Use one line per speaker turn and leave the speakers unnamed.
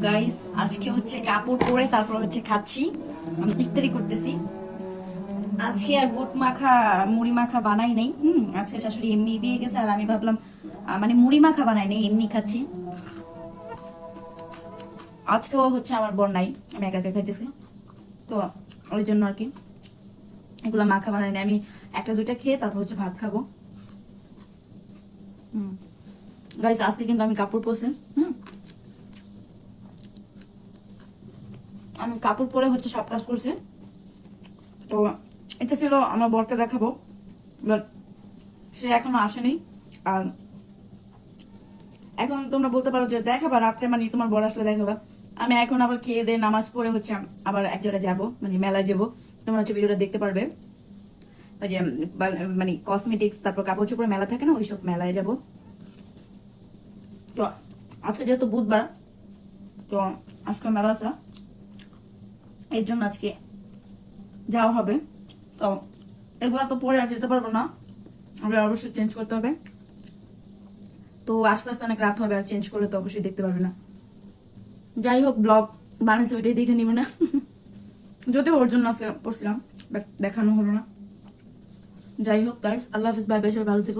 Guys আজকে হচ্ছে কাপড় পরে তারপর হচ্ছে খাচ্ছি, আমি ইফতারি করতেছি। আজকে আর বুট মাখা মুড়ি মাখা বানাই নাই। আজকে শাশুড়ি এমনি দিয়ে গেছে, আর আমি ভাবলাম মানে মুড়ি মাখা বানাই নাই, এমনি খাচ্ছি। আজকেও হচ্ছে আমার বোন নাই, আমি একা একা খাইতেছি, তো ওই জন্য আর কি এগুলা মাখা বানাই নাই। আমি একটা দুইটা খেয়ে তারপর হচ্ছে ভাত খাবো। গাইস আজকে কিন্তু আমি কাপড় পরছি। আমি কাপড় পরে হচ্ছে সব কাজ করছি। তো এটা ছিল আমার বরকে দেখাবো, বাট সে এখনো আসেনি। আর এখন তোমরা বলতে পারো যে দেখাবা রাত্রে, মানে তোমার বর আসলে দেখাবা। আমি এখন আবার খেয়ে দিয়ে নামাজ পড়ে হচ্ছে আবার এক জায়গায় যাবো, মানে মেলায় যাবো। তোমরা হচ্ছে ভিডিওটা দেখতে পারবে। ওই যে মানে কসমেটিক্স তারপর কাপড় চোপড় মেলা থাকে না, ওইসব মেলায় যাব। তো আজকে যেহেতু বুধবার, তো আজকে মেলা আছে, এর জন্য আজকে যাওয়া হবে। তো এগুলা তো পরে আর যেতে পারবো না, আমরা অবশ্যই চেঞ্জ করতে হবে। তো আস্তে আস্তে অনেক রাত হবে, আর চেঞ্জ করলে তো অবশ্যই দেখতে পারবে না। যাই হোক, ব্লগ বানিয়েছে ওইটাই দেখে নিবে না। যদিও ওর জন্য আজকে পড়ছিলাম, বাট দেখানো হলো না। যাই হোক গাইস, আল্লাহ হাফিজ, বাই বাই, সবাই ভালো থেকো।